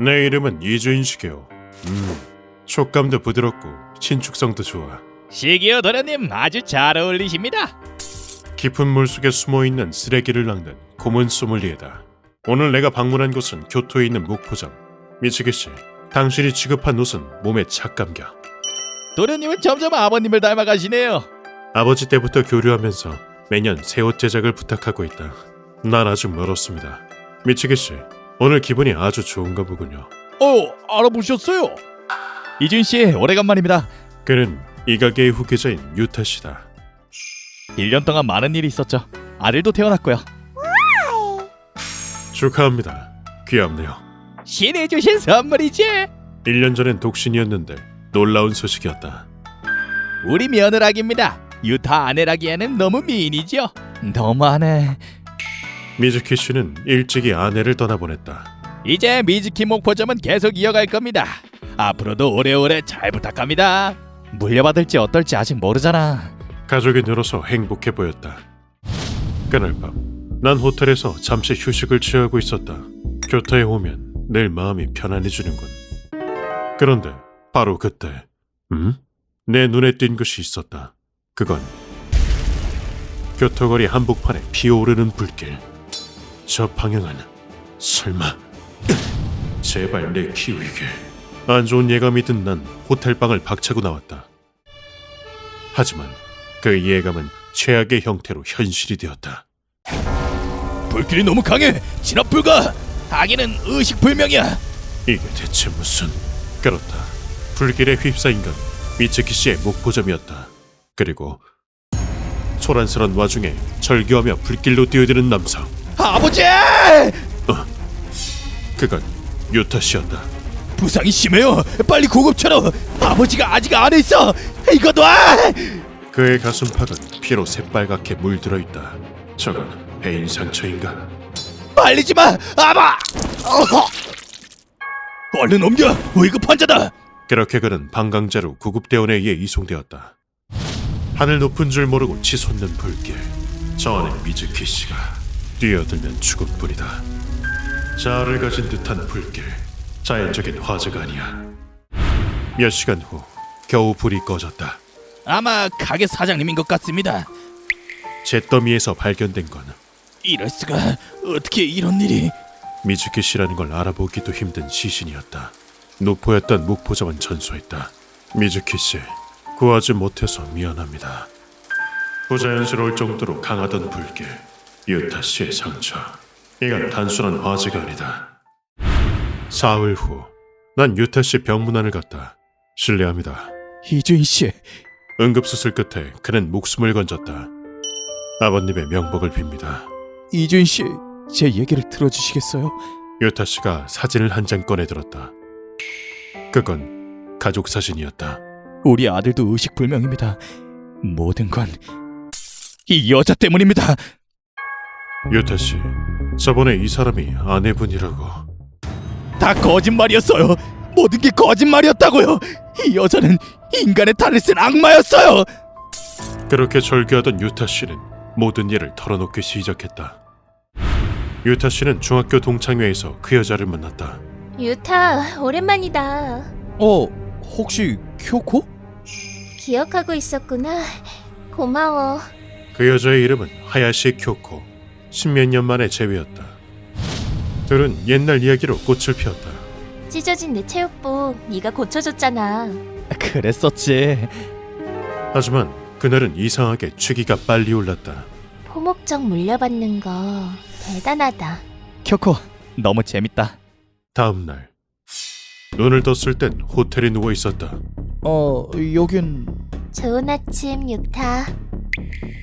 내 이름은 이주인식이요. 촉감도 부드럽고 신축성도 좋아. 시기요 도련님 아주 잘 어울리십니다. 깊은 물속에 숨어있는 쓰레기를 낚는 고문 소믈리에다. 오늘 내가 방문한 곳은 교토에 있는 목포점. 미치겠지. 당신이 취급한 옷은 몸에 착 감겨. 도련님은 점점 아버님을 닮아가시네요. 아버지 때부터 교류하면서 매년 새 옷 제작을 부탁하고 있다. 난 아직 멀었습니다. 미치겠지. 오늘 기분이 아주 좋은가 보군요. 알아보셨어요? 이준씨 오래간만입니다. 그는 이 가게의 후계자인 유타 씨다. 1년 동안 많은 일이 있었죠. 아들도 태어났고요. 축하합니다. 귀엽네요. 신이 주신 선물이지. 1년 전엔 독신이었는데 놀라운 소식이었다. 우리 며느라기입니다. 유타 아내라기에는 너무 미인이죠. 너무하네. 미즈키 씨는 일찍이 아내를 떠나보냈다. 이제 미즈키 목포점은 계속 이어갈 겁니다. 앞으로도 오래오래 잘 부탁합니다. 물려받을지 어떨지 아직 모르잖아. 가족이 늘어서 행복해 보였다. 그날 밤 난 호텔에서 잠시 휴식을 취하고 있었다. 교토에 오면 늘 마음이 편안해지는군. 그런데 바로 그때 내 눈에 띈 것이 있었다. 그건 교토거리 한복판에 피어오르는 불길. 저 방향은 설마 제발 내 기회에게. 안 좋은 예감이 든 난 호텔방을 박차고 나왔다. 하지만 그 예감은 최악의 형태로 현실이 되었다. 불길이 너무 강해. 진압 불가. 아기는 의식불명이야. 이게 대체 무슨... 그렇다. 불길에 휩싸인 건 미츠키 씨의 목포점이었다. 그리고 소란스런 와중에 절규하며 불길로 뛰어드는 남성. 아버지! 그건 유타 씨였다. 부상이 심해요. 빨리 구급차로. 아버지가 아직 안에 있어. 이거 놔. 그의 가슴팍은 피로 새빨갛게 물들어 있다. 저건 배인 상처인가? 말리지 마. 아바. 얼른 옮겨. 의급 환자다. 그렇게 그는 방광자로 구급대원에 의해 이송되었다. 하늘 높은 줄 모르고 치솟는 불길. 저 안에 미즈키 씨가 뛰어들면 죽을 뿐이다. 자아를 가진 듯한 불길. 자연적인 화재가 아니야. 몇 시간 후 겨우 불이 꺼졌다. 아마 가게 사장님인 것 같습니다. 잿더미에서 발견된 건 이럴 수가. 어떻게 이런 일이. 미즈키 씨라는 걸 알아보기도 힘든 시신이었다. 노포였던 목포점은 전소했다. 미즈키 씨, 구하지 못해서 미안합니다. 부자연스러울 정도로 강하던 불길, 유타 씨의 상처. 이건 단순한 화재가 아니다. 사흘 후, 난 유타 씨 병문안을 갔다. 실례합니다. 이주인 씨. 응급수술 끝에 그는 목숨을 건졌다. 아버님의 명복을 빕니다. 이주인 씨, 제 얘기를 들어주시겠어요? 유타 씨가 사진을 한 장 꺼내들었다. 그건 가족 사진이었다. 우리 아들도 의식불명입니다. 모든 건 이 여자 때문입니다. 유타 씨, 저번에 이 사람이 아내분이라고. 다 거짓말이었어요. 모든 게 거짓말이었다고요. 이 여자는 인간의 탈을 쓴 악마였어요. 그렇게 절규하던 유타 씨는 모든 일을 털어놓기 시작했다. 유타 씨는 중학교 동창회에서 그 여자를 만났다. 유타, 오랜만이다. 혹시 쿄코? 기억하고 있었구나. 고마워. 그 여자의 이름은 하야시 쿄코. 10몇 년 만의 재회였다. 둘은 옛날 이야기로 꽃을 피웠다. 찢어진 내 체육복 네가 고쳐줬잖아. 그랬었지. 하지만 그날은 이상하게 취기가 빨리 올랐다. 포목적 물려받는 거 대단하다. 쿄코, 너무 재밌다. 다음 날 눈을 떴을 땐 호텔에 누워 있었다. 여긴... 좋은 아침, 유타.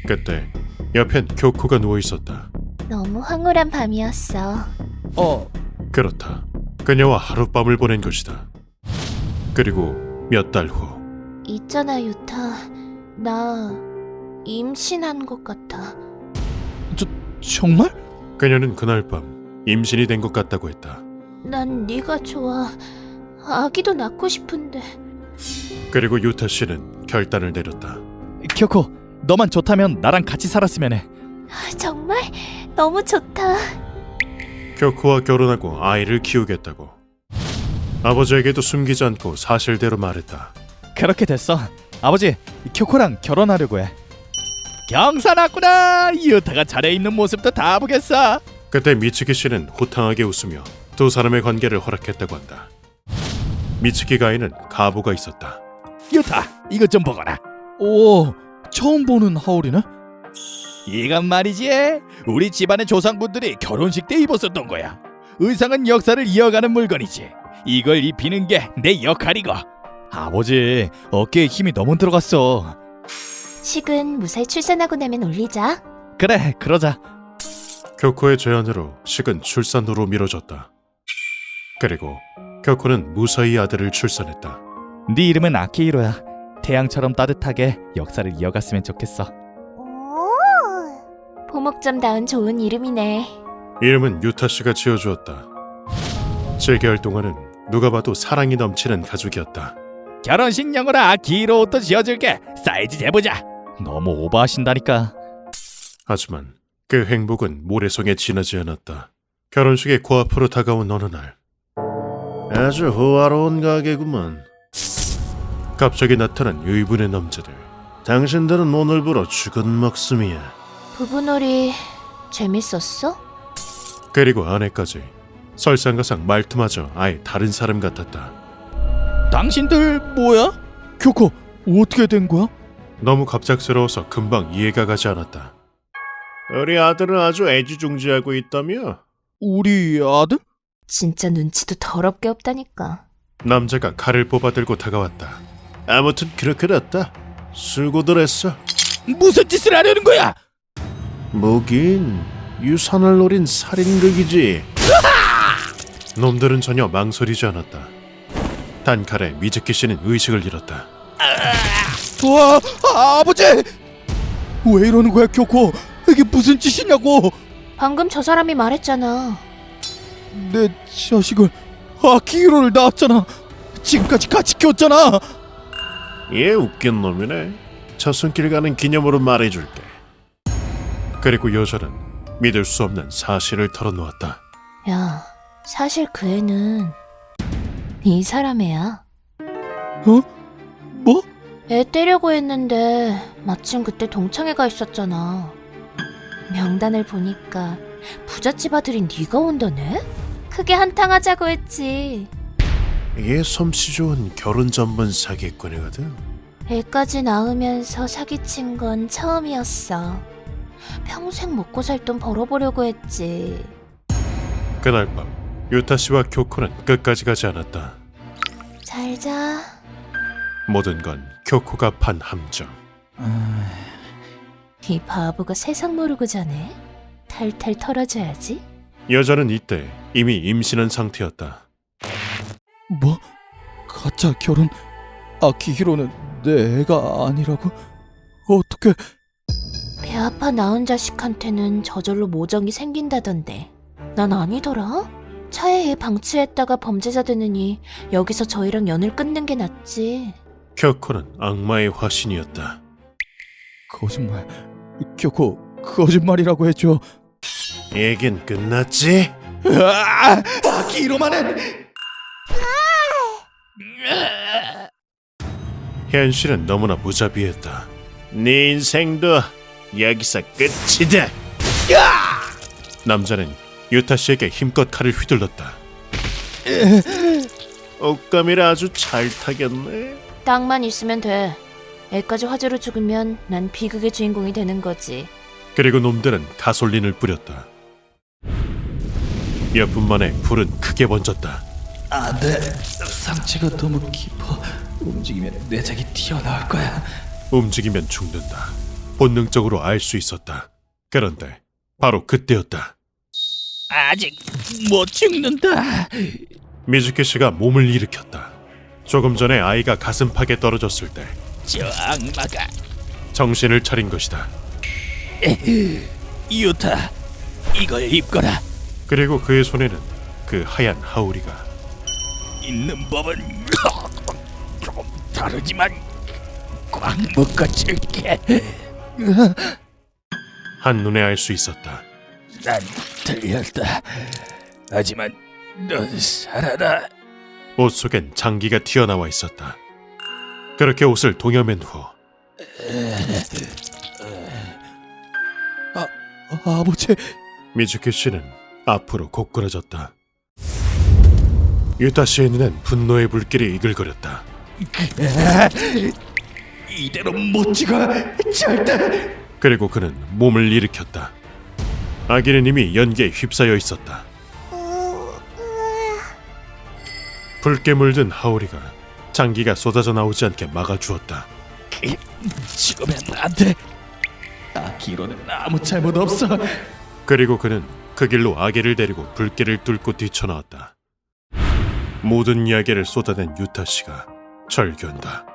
그때 옆엔 쿄코가 누워 있었다. 너무 황홀한 밤이었어. 그렇다. 그녀와 하룻밤을 보낸 것이다. 그리고 몇 달 후. 있잖아, 유타. 나 임신한 것 같아. 정말? 그녀는 그날 밤 임신이 된 것 같다고 했다. 난 네가 좋아. 아기도 낳고 싶은데. 그리고 유타 씨는 결단을 내렸다. 쿄코, 너만 좋다면 나랑 같이 살았으면 해. 정말 너무 좋다. 쿄코와 결혼하고 아이를 키우겠다고. 아버지에게도 숨기지 않고 사실대로 말했다. 그렇게 됐어. 아버지, 쿄코랑 결혼하려고 해. 경사 났구나. 유타가 자리에 있는 모습도 다 보겠어. 그때 미츠키 씨는 호탕하게 웃으며 두 사람의 관계를 허락했다고 한다. 미츠키 가이는 가부가 있었다. 유타, 이것 좀 보거라. 오, 처음 보는 하울이네. 이건 말이지, 우리 집안의 조상분들이 결혼식 때 입었었던 거야. 의상은 역사를 이어가는 물건이지. 이걸 입히는 게 내 역할이고. 아버지, 어깨에 힘이 너무 들어갔어. 식은 무사히 출산하고 나면 올리자. 그래, 그러자. 쿄코의 제안으로 식은 출산으로 미뤄졌다. 그리고 쿄코는 무사히 아들을 출산했다. 네 이름은 아키히로야. 태양처럼 따뜻하게 역사를 이어갔으면 좋겠어. 보목점다운 좋은 이름이네. 이름은 유타 씨가 지어주었다. 7개월 동안은 누가 봐도 사랑이 넘치는 가족이었다. 결혼식용으로 아키히로 옷도 지어줄게. 사이즈 재보자. 너무 오버하신다니까. 하지만 그 행복은 모래성에 지나지 않았다. 결혼식이 코앞으로 다가온 어느 날, 아주 호화로운 가게구만. 갑자기 나타난 의분의 남자들. 당신들은 오늘부로 죽은 목숨이야. 부부놀이 재밌었어? 그리고 아내까지. 설상가상 말투마저 아예 다른 사람 같았다. 당신들 뭐야? 쿄코, 어떻게 된 거야? 너무 갑작스러워서 금방 이해가 가지 않았다. 우리 아들은 아주 애지중지하고 있다며? 우리 아들? 진짜 눈치도 더럽게 없다니까. 남자가 칼을 뽑아들고 다가왔다. 아무튼 그렇게 됐다. 수고들 했어. 무슨 짓을 하려는 거야? 뭐긴 유산을 노린 살인극이지. 놈들은 전혀 망설이지 않았다. 단칼에 미즈키 씨는 의식을 잃었다. 와, 아버지! 왜 이러는 거야, 쿄코? 이게 무슨 짓이냐고? 방금 저 사람이 말했잖아. 내 자식을 아키히로를 낳았잖아. 지금까지 같이 키웠잖아. 얘 웃긴 놈이네. 저 손길 가는 기념으로 말해줄게. 그리고 여자는 믿을 수 없는 사실을 털어놓았다. 야, 사실 그 애는 이 사람 애야. 뭐? 애 떼려고 했는데 마침 그때 동창회가 있었잖아. 명단을 보니까 부잣집 아들이 네가 온다네? 크게 한탕하자고 했지. 얘 솜씨 좋은 결혼 전문 사기꾼이거든. 애까지 낳으면서 사기친 건 처음이었어. 평생 먹고 살 돈 벌어보려고 했지. 그날 밤 유타 씨와 쿄코는 끝까지 가지 않았다. 잘 자. 모든 건 쿄코가 판 함정. 이 바보가 세상 모르고 자네. 탈탈 털어줘야지. 여자는 이때 이미 임신한 상태였다. 뭐? 가짜 결혼? 아키히로는 내 애가 아니라고? 어떻게? 배 아파 낳은 자식한테는 저절로 모정이 생긴다던데. 난 아니더라. 차에 애 방치했다가 범죄자 되느니 여기서 저희랑 연을 끊는 게 낫지. 쿄코는 악마의 화신이었다. 거짓말. 쿄코, 거짓말이라고 해줘. 얘긴 끝났지? 아키히로만은. 현실은 너무나 무자비했다. 네 인생도 여기서 끝이다. 남자는 유타 씨에게 힘껏 칼을 휘둘렀다. 옷감이라 아주 잘 타겠네. 땅만 있으면 돼. 애까지 화재로 죽으면 난 비극의 주인공이 되는 거지. 그리고 놈들은 가솔린을 뿌렸다. 몇 분 만에 불은 크게 번졌다. 안돼, 상처가 너무 깊어. 움직이면 내장이 튀어나올 거야. 움직이면 죽는다. 본능적으로 알 수 있었다. 그런데 바로 그때였다. 아직 못 죽는다. 미즈키 씨가 몸을 일으켰다. 조금 전에 아이가 가슴팍에 떨어졌을 때 저 악마가. 정신을 차린 것이다. 유타, 이걸 입거라. 그리고 그의 손에는 그 하얀 하우리가. 있는 법은 좀 다르지만 꽉 묶어줄게. 한눈에 알 수 있었다. 난 틀렸다. 하지만 넌 살아라. 옷 속엔 장기가 튀어나와 있었다. 그렇게 옷을 동여맨 후 아버지. 미즈키 씨는 앞으로 고꾸라졌다. 유타 씨의 눈엔 분노의 불길이 이글거렸다. 이대로 못 찍어. 절대. 그리고 그는 몸을 일으켰다. 아기는 이미 연기에 휩싸여 있었다. 붉게 물든 하오리가 장기가 쏟아져 나오지 않게 막아주었다. 지금은 안 돼. 아기로는 아무 잘못 없어. 그리고 그는 그 길로 아기를 데리고 불길을 뚫고 뛰쳐나왔다. 모든 이야기를 쏟아낸 유타 씨가 절규한다.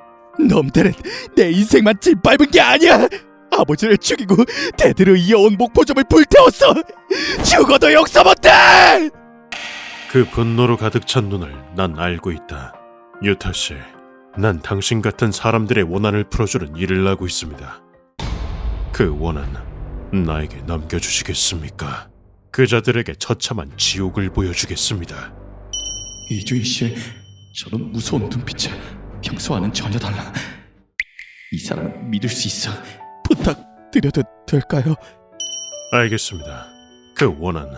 놈들은 내 인생만 짓밟은 게 아니야. 아버지를 죽이고 대대로 이어온 목포점을 불태웠어. 죽어도 용서 못해. 그 분노로 가득 찬 눈을 난 알고 있다. 유타 씨, 난 당신 같은 사람들의 원한을 풀어주는 일을 하고 있습니다. 그 원한 나에게 넘겨주시겠습니까? 그자들에게 처참한 지옥을 보여주겠습니다. 이주인 씨, 저런 무서운 눈빛에 평소와는 전혀 달라. 이 사람은 믿을 수 있어. 부탁드려도 될까요? 알겠습니다. 그 원한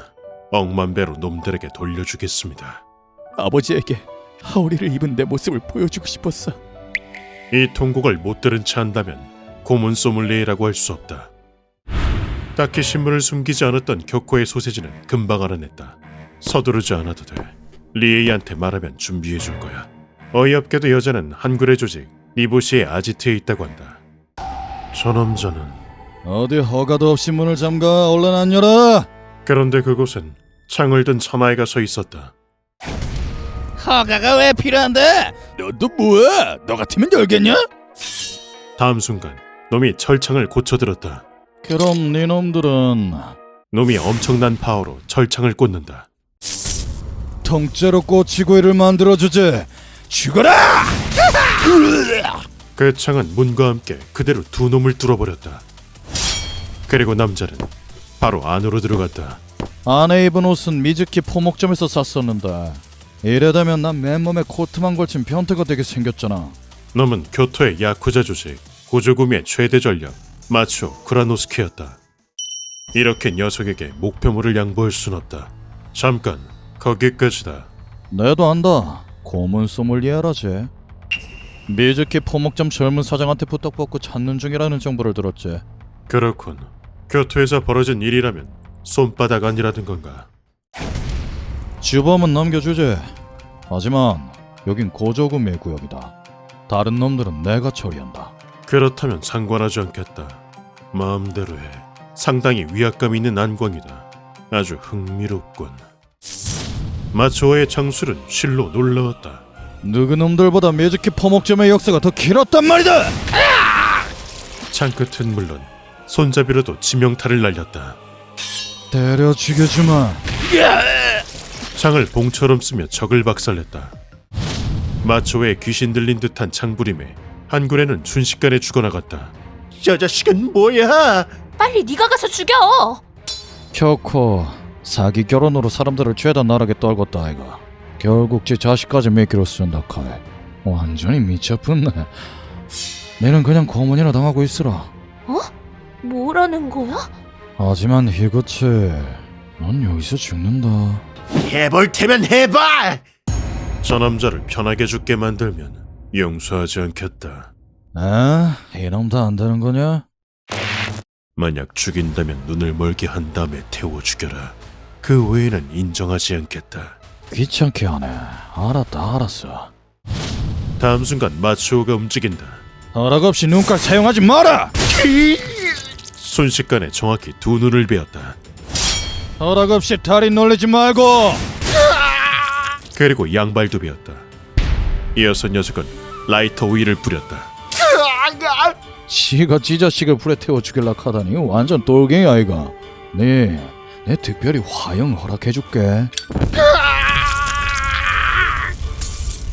억만 배로 놈들에게 돌려주겠습니다. 아버지에게 하오리를 입은 내 모습을 보여주고 싶었어. 이 통곡을 못 들은 채 한다면 고문 소믈리에라고 할 수 없다. 딱히 신문을 숨기지 않았던 격코의 소세지는 금방 알아냈다. 서두르지 않아도 돼. 리에이한테 말하면 준비해 줄 거야. 어이없게도 여자는 한글의 조직 리보시의 아지트에 있다고 한다. 저 남자는 어디 허가도 없이 문을 잠가. 얼른 안 열어. 그런데 그곳엔 창을 든 처마이가 서 있었다. 허가가 왜 필요한데? 너도 뭐야? 너 같으면 열겠냐? 다음 순간 놈이 철창을 고쳐들었다. 그럼 네 놈들은 놈이 엄청난 파워로 철창을 꽂는다. 통째로 꼬치구이를 만들어주지. 죽어라! 그 창은 문과 함께 그대로 두 놈을 뚫어버렸다. 그리고 남자는 바로 안으로 들어갔다. 안에 입은 옷은 미즈키 포목점에서 샀었는데 이래되면 난 맨몸에 코트만 걸친 변태가 되게 생겼잖아. 놈은 교토의 야쿠자 조직 고조구미의 최대 전력 마초 쿠라노스키였다. 이렇게 녀석에게 목표물을 양보할 순 없다. 잠깐, 거기까지다. 내도 안다. 고문 소믈리에라지. 미즈키 포목점 젊은 사장한테 부탁받고 찾는 중이라는 정보를 들었지. 그렇군. 교토에서 벌어진 일이라면 손바닥 아니라는 건가? 주범은 넘겨주지. 하지만 여긴 고조구미의 구역이다. 다른 놈들은 내가 처리한다. 그렇다면 상관하지 않겠다. 마음대로 해. 상당히 위압감 있는 안광이다. 아주 흥미롭군. 마초와의 장술은 실로 놀라웠다. 누구 놈들보다 미즈키 포목점의 역사가 더 길었단 말이다. 창끝은 물론 손잡이로도 지명타를 날렸다. 때려 죽여주마. 창을 봉처럼 쓰며 적을 박살냈다. 마초의 귀신 들린 듯한 창부림에 한굴에는 순식간에 죽어나갔다. 저 자식은 뭐야? 빨리 네가 가서 죽여. 켜코 사기 결혼으로 사람들을 죄다 나락에 떨궜다 아이가. 결국 지 자식까지 미끼로 쓴다 카이. 완전히 미쳤었네. 너는 그냥 고문이나 당하고 있으라. 뭐라는 거야? 하지만 이것이 넌 여기서 죽는다. 해볼 테면 해봐! 저 남자를 편하게 죽게 만들면 용서하지 않겠다. 이놈 다 안 되는 거냐? 만약 죽인다면 눈을 멀게 한 다음에 태워 죽여라. 그 외에는 인정하지 않겠다. 귀찮게 하네. 알았어. 다음 순간 마츠오가 움직인다. 허락 없이 눈깔 사용하지 마라. 순식간에 정확히 두 눈을 베었다. 허락 없이 다리 놀리지 말고. 그리고 양발도 베었다. 이어서 녀석은 라이터 오일을 뿌렸다. 지가 지 자식을 불에 태워 죽일라 하다니 완전 돌갱이 아이가. 내 특별히 화형 허락해줄게.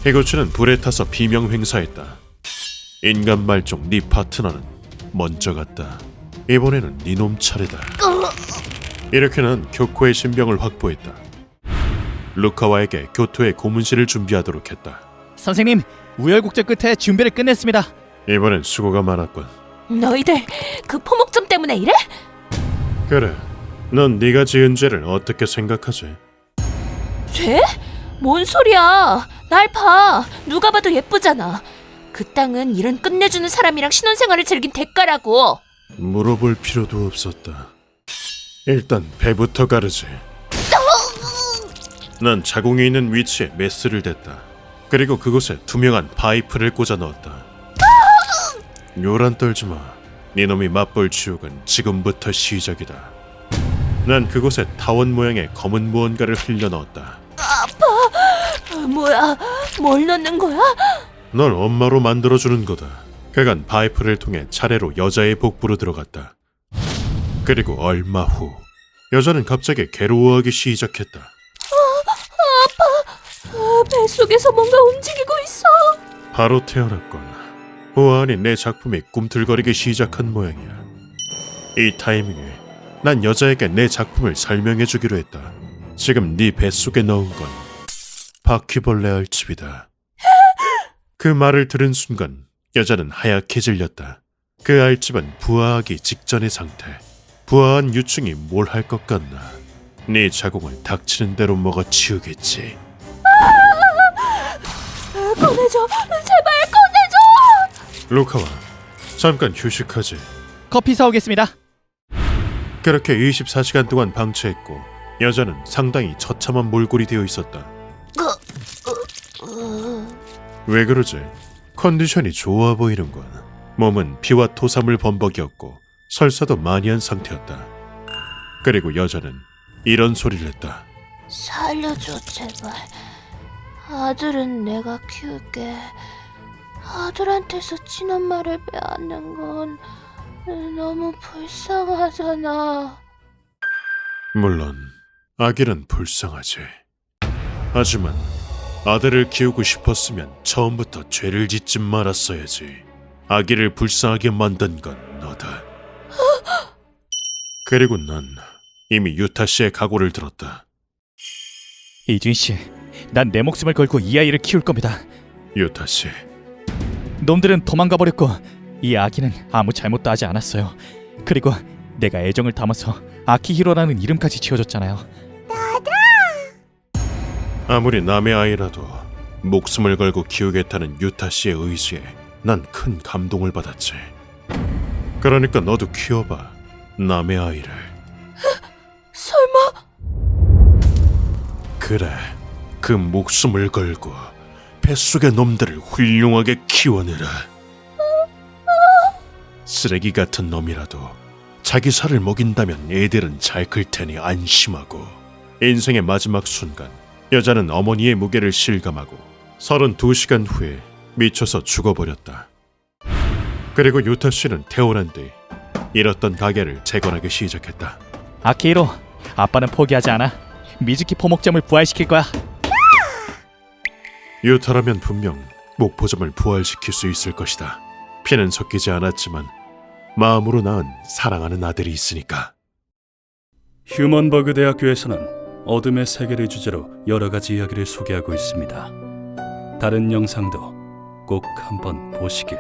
해고추는 불에 타서 비명 횡사했다. 인간 말종 네 파트너는 먼저 갔다. 이번에는 네놈 차례다. 이렇게 난 교코의 신병을 확보했다. 루카와에게 교토의 고문실을 준비하도록 했다. 선생님, 우여곡절 끝에 준비를 끝냈습니다. 이번엔 수고가 많았군. 너희들 그 포목점 때문에 이래? 그래, 넌 네가 지은 죄를 어떻게 생각하지? 죄? 뭔 소리야? 날 봐. 누가 봐도 예쁘잖아. 그 땅은 일은 끝내주는 사람이랑 신혼생활을 즐긴 대가라고. 물어볼 필요도 없었다. 일단 배부터 가르지. 난 자궁이 있는 위치에 메스를 댔다. 그리고 그곳에 투명한 파이프를 꽂아 넣었다. 요란 떨지 마. 네 놈이 맛볼 지옥은 지금부터 시작이다. 난 그곳에 타원 모양의 검은 무언가를 흘려 넣었다. 뭐야? 뭘 넣는 거야? 널 엄마로 만들어주는 거다. 그간 파이프를 통해 차례로 여자의 복부로 들어갔다. 그리고 얼마 후 여자는 갑자기 괴로워하기 시작했다. 뱃속에서 뭔가 움직이고 있어. 바로 태어났군. 보아하니 내 작품이 꿈틀거리기 시작한 모양이야. 이 타이밍에 난 여자에게 내 작품을 설명해주기로 했다. 지금 네 뱃속에 넣은 건 바퀴벌레 알집이다. 그 말을 들은 순간 여자는 하얗게 질렸다. 그 알집은 부화하기 직전의 상태. 부화한 유충이 뭘 할 것 같나. 네 자궁을 닥치는 대로 먹어 치우겠지. 꺼내줘. 제발 꺼내줘. 루카와, 잠깐 휴식하지. 커피 사오겠습니다. 그렇게 24시간 동안 방치했고 여자는 상당히 처참한 몰골이 되어 있었다. 왜 그러지? 컨디션이 좋아 보이는군. 몸은 피와 토사물 범벅이었고 설사도 많이 한 상태였다. 그리고 여자는 이런 소리를 했다. 살려줘 제발. 아들은 내가 키울게. 아들한테서 친엄마를 빼앗는 건 너무 불쌍하잖아. 물론 아기는 불쌍하지. 하지만 아들을 키우고 싶었으면 처음부터 죄를 짓지 말았어야지. 아기를 불쌍하게 만든 건 너다. 그리고 난 이미 유타 씨의 각오를 들었다. 이준 씨, 난 내 목숨을 걸고 이 아이를 키울 겁니다. 유타 씨, 놈들은 도망가 버렸고 이 아기는 아무 잘못도 하지 않았어요. 그리고 내가 애정을 담아서 아키히로라는 이름까지 지어줬잖아요. 아무리 남의 아이라도 목숨을 걸고 키우겠다는 유타 씨의 의지에 난 큰 감동을 받았지. 그러니까 너도 키워봐, 남의 아이를. 설마? 그래, 그 목숨을 걸고 뱃속의 놈들을 훌륭하게 키워내라. 쓰레기 같은 놈이라도 자기 살을 먹인다면 애들은 잘 클 테니 안심하고. 인생의 마지막 순간 여자는 어머니의 무게를 실감하고 32시간 후에 미쳐서 죽어버렸다. 그리고 유타 씨는 태어난 뒤 잃었던 가게를 재건하기 시작했다. 아키히로, 아빠는 포기하지 않아. 미즈키 포목점을 부활시킬 거야. 유타라면 분명 목포점을 부활시킬 수 있을 것이다. 피는 섞이지 않았지만 마음으로 낳은 사랑하는 아들이 있으니까. 휴먼버그 대학교에서는 어둠의 세계를 주제로 여러 가지 이야기를 소개하고 있습니다. 다른 영상도 꼭 한번 보시길.